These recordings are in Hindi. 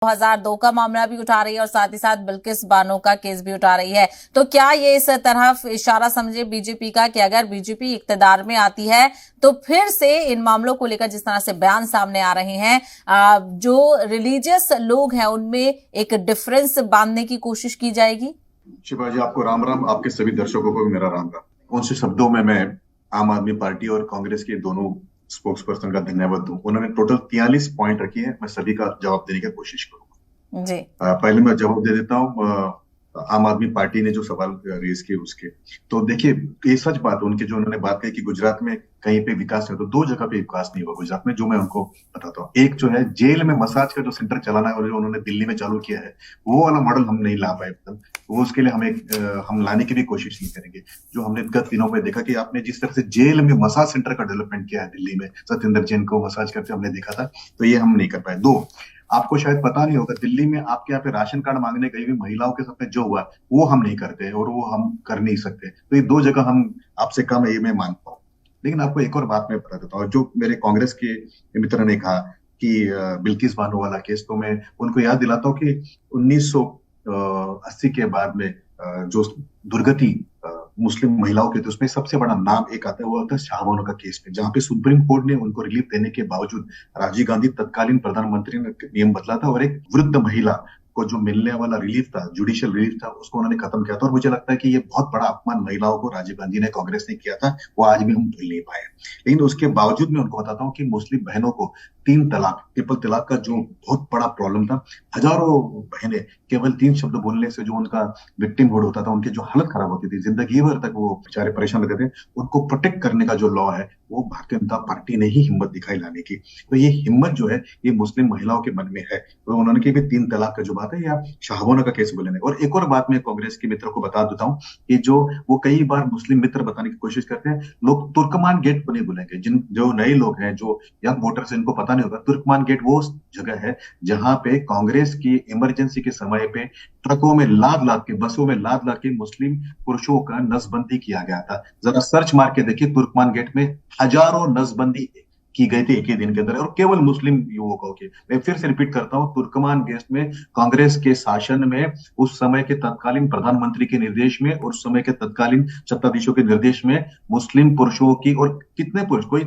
2002 का मामला भी उठा रही है और साथ ही साथ बिल्किस बानो का केस भी उठा रही है। तो क्या ये इस तरफ इशारा समझे बीजेपी का कि अगर बीजेपी इक्तदार में आती है तो फिर से इन मामलों को लेकर जिस तरह से बयान सामने आ रहे हैं, जो रिलीजियस लोग हैं उनमें एक डिफरेंस बांधने की कोशिश की जाएगी? शिवा जी, आपको राम राम। आपके सभी दर्शकों को भी मेरा राम राम। कौन से शब्दों में मैं आम आदमी पार्टी और कांग्रेस के दोनों स्पोक्स पर्सन का धन्यवाद दूं। उन्होंने टोटल 43 पॉइंट रखी है, मैं सभी का जवाब देने की कोशिश करूंगा। जी। पहले मैं जवाब दे देता हूँ आम आदमी पार्टी ने जो सवाल रेज किए उसके। तो देखिए, ये सच बात है उनकी, जो उन्होंने बात कही कि गुजरात में कहीं पे विकास है, तो दो जगह पे विकास नहीं हुआ गुजरात में, जो मैं उनको बताता हूँ। एक जो है जेल में मसाज का जो सेंटर चलाना है और जो उन्होंने दिल्ली में चालू किया है, वो वाला मॉडल हम नहीं ला पाए। वो उसके लिए हम लाने की भी कोशिश नहीं करेंगे। जो हमने गत दिनों में देखा कि आपने जिस तरह से जेल में मसाज सेंटर का डेवलपमेंट किया है दिल्ली में, सत्येंद्र जैन को मसाज करते हमने देखा था, तो ये हम नहीं कर पाए। दो, आपको शायद पता नहीं होगा, दिल्ली में आपके यहाँ पे राशन कार्ड मांगने गई हुई महिलाओं के साथ में जो हुआ वो हम नहीं करते और वो हम कर नहीं सकते। तो ये दो जगह हम आपसे कम है, ये मैं मानता हूँ। लेकिन आपको एक और बात मैं बता देता हूँ, जो मेरे कांग्रेस के मित्र ने कहा कि बिल्किस बानो वाला केस, तो मैं उनको याद दिलाता हूँ कि 1980 के बाद में जो दुर्गति मुस्लिम महिलाओं के थे, उसमें सबसे बड़ा नाम एक आता है, वो आता है शाहबानो का केस पे, जहां पे सुप्रीम कोर्ट ने उनको रिलीफ देने के बावजूद राजीव गांधी तत्कालीन प्रधानमंत्री ने नियम बदला था और एक वृद्ध महिला को जो मिलने वाला रिलीफ था, जुडिशियल रिलीफ था, उसको उन्होंने खत्म किया था। और मुझे लगता है कि ये बहुत बड़ा अपमान महिलाओं को राजीव गांधी ने, कांग्रेस ने किया था, वो आज भी हम भूल नहीं पाए। लेकिन उसके बावजूद मैं उनको बताता हूँ कि मुस्लिम बहनों को 3 तलाक, ट्रिपल तलाक का जो बहुत बड़ा प्रॉब्लम था, हजारों बहनें केवल 3 शब्द बोलने से जो उनका विक्टिमहुड होता था, उनकी जो हालत खराब होती थी, जिंदगी भर तक वो बेचारे परेशान रहते थे, उनको प्रोटेक्ट करने का जो लॉ है, वो भारतीय जनता पार्टी ने ही हिम्मत दिखाई लाने की। तो ये हिम्मत जो है, ये मुस्लिम महिलाओं के मन में है। तो उन्होंने की भी 3 तलाक का जो बात है, या शाहबानो का केस बोलेंगे। और एक और बात मैं कांग्रेस के मित्रों को बता देता हूँ कि जो वो कई बार मुस्लिम मित्र बताने की कोशिश करते हैं, लोग तुर्कमान गेट को नहीं भूलेंगे। जिन जो नए लोग हैं, जो यंग वोटर्स, इनको पता नहीं होगा, तुर्कमान गेट वो जगह है जहां पे कांग्रेस की इमरजेंसी के समय पे ट्रकों में लाद लाद के, बसों में लाद लाद के मुस्लिम पुरुषों का नसबंदी किया गया था। जरा सर्च मार के देखिए, तुर्कमान गेट में हजारों नसबंदी की गई थी एक ही दिन के अंदर, और केवल मुस्लिम युवकों की। मैं फिर से रिपीट करता हूं, तुर्कमान गेट में कांग्रेस के शासन में, उस समय के तत्कालीन प्रधानमंत्री के निर्देश में और उस समय के तत्कालीन सत्ताधीशों के निर्देश में मुस्लिम पुरुषों की, और कितने पुरुष, कोई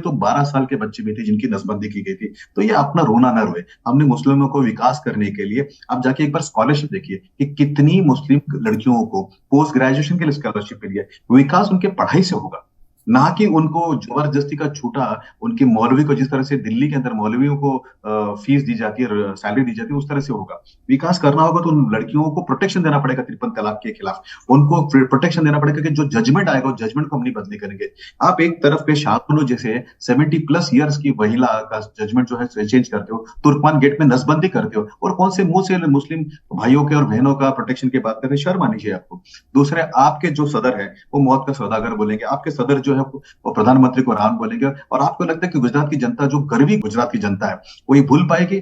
तो 12 साल के बच्चे भी थे जिनकी नसबंदी की गई थी। तो ये अपना रोना न रोए। हमने मुस्लिमों को विकास करने के लिए, आप जाके एक बार स्कॉलरशिप देखिए कि कितनी मुस्लिम लड़कियों को पोस्ट ग्रेजुएशन के लिए स्कॉलरशिप मिली है। विकास उनके पढ़ाई से होगा, ना कि उनको जबरदस्ती का छूटा। उनके मौलवी को, जिस तरह से दिल्ली के अंदर मौलवियों को फीस दी जाती है, सैलरी दी जाती है, उस तरह से होगा। विकास करना होगा तो उन लड़कियों को प्रोटेक्शन देना पड़ेगा, 53 तलाक के खिलाफ उनको प्रोटेक्शन देना पड़ेगा, कि जो जजमेंट आएगा उस जजमेंट को हम नहीं बदली करेंगे। आप एक तरफ पे शाहबानो जैसे 70+ ईयर्स की महिला का जजमेंट जो है चेंज करते हो, तुर्कमान गेट में नसबंदी करते हो, और कौन से मुंह से मुस्लिम भाइयों के और बहनों का प्रोटेक्शन की बात करते, शर्म आनी चाहिए आपको। दूसरे, आपके जो सदर है वो मौत का सौदागर बोलेंगे, आपके सदर जो है वो प्रधानमंत्री को राम बोलेंगे। और आपको लगता है कि गुजरात की जनता, जो गरीबी गुजरात की जनता है, वो ये भूल पाएगी?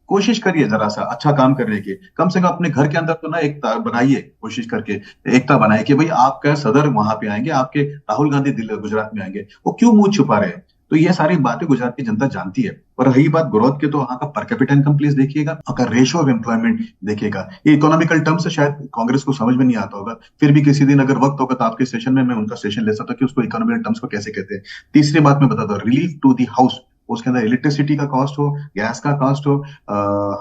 कोशिश करिए जरा सा अच्छा काम करने की। कम से कम अपने घर के अंदर तो ना एकता बनाइए, कोशिश करके एकता बनाए कि भाई आपका सदर वहां पे आएंगे, आपके राहुल गांधी दिल्ली गुजरात में आएंगे, वो क्यों मुंह छुपा रहे हैं? तो ये सारी बातें गुजरात की जनता जानती है। और रही बात ग्रोथ की, तो वहां का पर कैपिटा इनकम प्लीज देखिएगा, अगर रेशियो ऑफ एम्प्लॉयमेंट देखिएगा। ये इकोनॉमिकल टर्म्स शायद कांग्रेस को समझ में नहीं आता होगा, फिर भी किसी दिन अगर वक्त होगा तो आपके सेशन में मैं उनका सेशन ले सकता हूं कि उसको इकोनॉमिकल टर्म्स को कैसे कहते हैं। तीसरी बात मैं बताता हूँ, रिलीफ टू दी हाउस, उसके अंदर इलेक्ट्रिसिटी का कॉस्ट हो, गैस का कॉस्ट हो,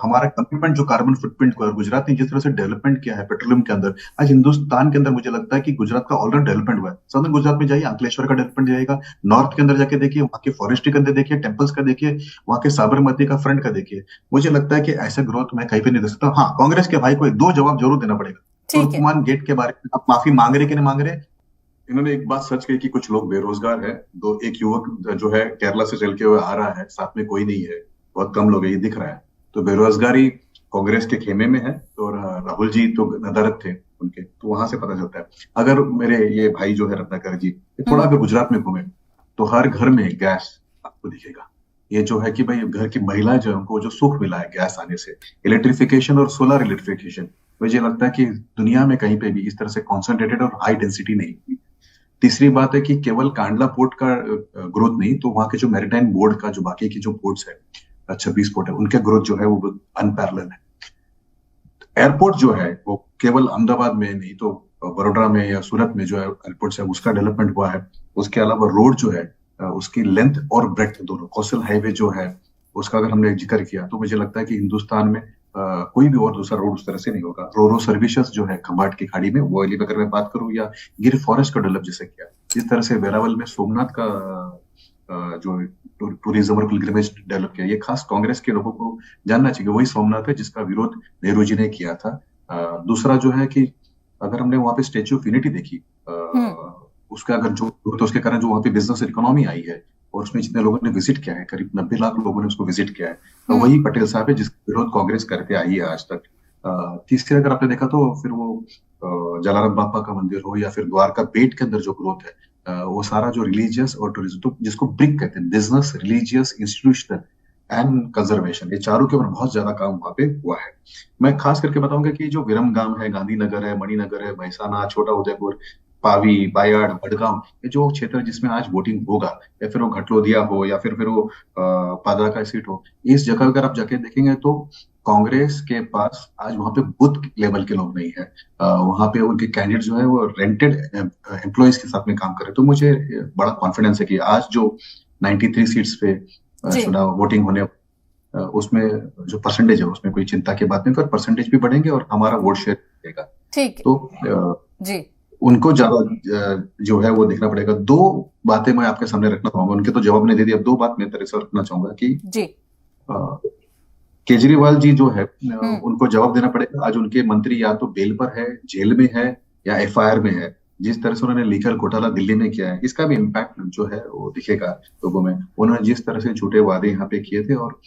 हमारा कमिटमेंट जो कार्बन फुटप्रिंट को, गुजरात ने जिस तरह से डेवलपमेंट किया है पेट्रोलियम के अंदर, आज हिंदुस्तान के अंदर मुझे लगता है कि गुजरात का ऑलरेडी डेवलपमेंट हुआ है। सदर्न गुजरात में जाइए, अंकलेश्वर का डेवलपमेंट जाएगा, नॉर्थ के अंदर जाके देखिए, वहां के फॉरेस्ट्री के अंदर देखिए, टेम्पल्स का देखिए, वहां के साबरमती का फ्रंट का देखिए। मुझे लगता है कि ऐसा ग्रोथ मैं कहीं पे नहीं देख सकता। हाँ, कांग्रेस के भाई को 2 जवाब जरूर देना पड़ेगा। ठीक है। तुर्कमान गेट के बारे में आप माफी मांग रहे कि नहीं मांग रहे? इन्होंने एक बात सच कही कि कुछ लोग बेरोजगार है। एक युवक जो है केरला से चल के हुए आ रहा है, साथ में कोई नहीं है, बहुत कम लोग है, ये दिख रहा है। तो बेरोजगारी कांग्रेस के खेमे में है। तो राहुल जी तो नदारत थे उनके, तो वहां से पता चलता है। अगर मेरे ये भाई जो है रत्नाकर जी, थोड़ा अगर गुजरात में घूमे तो हर घर में गैस आपको दिखेगा। ये जो है कि भाई घर की महिलाएं जो है, उनको जो सुख मिला है गैस आने से, इलेक्ट्रिफिकेशन और सोलर इलेक्ट्रिफिकेशन, मुझे लगता है कि दुनिया में कहीं पे भी इस तरह से कॉन्सेंट्रेटेड और हाई डेंसिटी नहीं हुई। तीसरी बात है कि केवल कांडला पोर्ट का ग्रोथ नहीं, तो वहां के जो मैरिटाइम बोर्ड का जो बाकी की जो पोर्ट्स है, 26 फुट है, उनके ग्रोथ जो है वो अनपैरेलल है। एयरपोर्ट जो है वो केवल अहमदाबाद में नहीं तो बड़ोदरा में या सूरत में जो है एयरपोर्ट है उसका डेवलपमेंट हुआ है। उसके अलावा रोड जो है उसकी लेंथ और ब्रेड्थ दोनों, कौशल हाईवे जो है उसका अगर हमने जिक्र किया तो मुझे लगता है कि हिंदुस्तान में कोई भी और दूसरा रोड उस तरह से नहीं होगा। रोरो सर्विसेज जो है खंभाट की खाड़ी में वो अगर मैं बात करूं, या गिर फॉरेस्ट का डेवलप जैसे किया, जिस तरह से वेरावल में सोमनाथ का जो टूरिज्म और पिलग्रिमेज डेवलप किया, ये खास कांग्रेस के लोगों को जानना चाहिए। वही सोमनाथ है जिसका विरोध नेहरू जी ने किया था। दूसरा जो है कि अगर हमने वहां पे स्टेच्यू ऑफ यूनिटी देखी, उसका अगर जो तो उसके कारण जो वहां पे बिजनेस इकोनॉमी आई है और उसमें जितने लोगों ने विजिट किया है, करीब 90 लाख लोगों ने उसको विजिट किया है, तो वही पटेल साहब है जिसका विरोध कांग्रेस करते आई है आज तक। तीसरे अगर आपने देखा तो फिर वो जलाराम बापा का मंदिर हो या फिर द्वारका बेट के अंदर जो ग्रोथ है, वो सारा जो रिलीजियस और टूरिज्म, तो जिसको ब्रिक कहते हैं, business, religious, institutional and conservation, ये चारों के ऊपर बहुत ज्यादा काम वहां पे हुआ है। मैं खास करके बताऊंगा कि जो विरमगाम है, गांधीनगर है, मणिनगर है, महसाना, छोटा उदयपुर, पावी, बायाड़, बड़गांव, ये जो क्षेत्र जिसमें आज वोटिंग होगा, या फिर वो घटलोदिया हो या फिर वो पादरा का सीट हो, इस जगह अगर आप जाके देखेंगे तो कांग्रेस के पास आज वहां पे बूथ लेवल के लोग नहीं है। वहां पे उनके कैंडिडेट जो है वो रेंटेड एम्प्लॉयज के साथ में काम कर रहे हैं। तो मुझे बड़ा कॉन्फिडेंस है कि आज जो 93 सीट्स पे चुनाव वोटिंग होने, उसमें जो परसेंटेज है उसमें कोई चिंता की बात नहीं, पर परसेंटेज भी बढ़ेंगे और हमारा वोट शेयर बढ़ेगा। ठीक तो जी, उनको ज्यादा जो है वो देखना पड़ेगा। दो बातें मैं आपके सामने रखना चाहूंगा, उनके तो जवाब नहीं दे दिया, अब दो बात मैं तरह से रखना चाहूंगा कि जी केजरीवाल जी जो है उनको जवाब देना पड़ेगा। आज उनके मंत्री या तो बेल पर है, जेल में है, या एफआईआर में है। जिस तरह से उन्होंने लीकर घोटाला दिल्ली में किया है, इसका भी इम्पैक्ट जो है वो दिखेगा लोगों में। उन्होंने जिस तरह से झूठे वादे यहाँ पे किए थे, और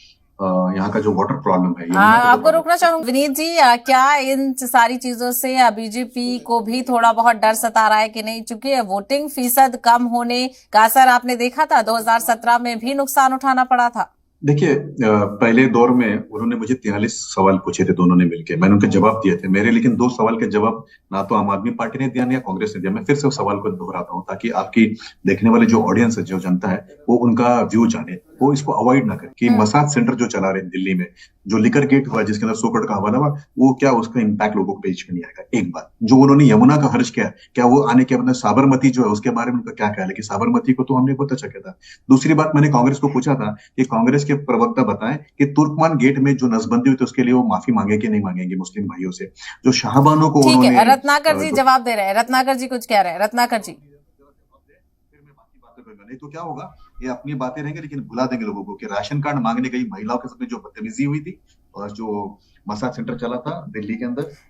यहाँ का जो वाटर प्रॉब्लम है, आपको रोकना चाहूंगी विनीत जी, क्या इन सारी चीजों से बीजेपी को भी थोड़ा बहुत डर सता रहा है कि नहीं? चूंकि वोटिंग फीसद कम होने का असर आपने देखा था, 2017 में भी नुकसान उठाना पड़ा था। देखिए, पहले दौर में उन्होंने मुझे 43 सवाल पूछे थे, दोनों ने मिलकर, मैंने उनके जवाब दिए थे मेरे, लेकिन दो सवाल के जवाब ना तो आम आदमी पार्टी ने दिया, ना कांग्रेस ने दिया। मैं फिर से उस सवाल को दोहराता हूँ ताकि आपकी देखने वाले जो ऑडियंस है, जो जनता है, वो उनका व्यू जाने, वो इसको अवॉइड ना करे कि मसाज सेंटर जो चला रहे हैं दिल्ली में, जो लिकर गेट हुआ जिसके अंदर 100 करोड़ का हवाला हुआ, वो क्या उसका इम्पैक्ट लोगों को पेज में नहीं आएगा। एक बात, जो उन्होंने यमुना का खर्च किया, क्या वो आने के बाद साबरमती जो है उसके बारे में उनका क्या ख्याल है कि साबरमती को तो हमने बहुत अच्छा किया था। दूसरी बात, मैंने कांग्रेस को पूछा था कि कांग्रेस के प्रवक्ता बताएं कि तुर्कमान गेट में जो नसबंदी हुई थी उसके लिए वो माफी मांगे कि नहीं मांगेंगे मुस्लिम भाइयों से, जो शाहबानों को ठीक उन्होंने। है, रत्नाकर जी जवाब दे रहे हैं, रत्नाकर जी कुछ कह रहे हैं, रत्नाकर जी। फिर मैं बाकी बातें करूंगा, नहीं तो क्या होगा, ये अपनी बातें रहेंगे लेकिन भुला देंगे लोगों को कि राशन कार्ड मांगने गई महिलाओं के साथ जो बदतमीजी हुई थी और जो मसाज सेंटर चला था दिल्ली के अंदर,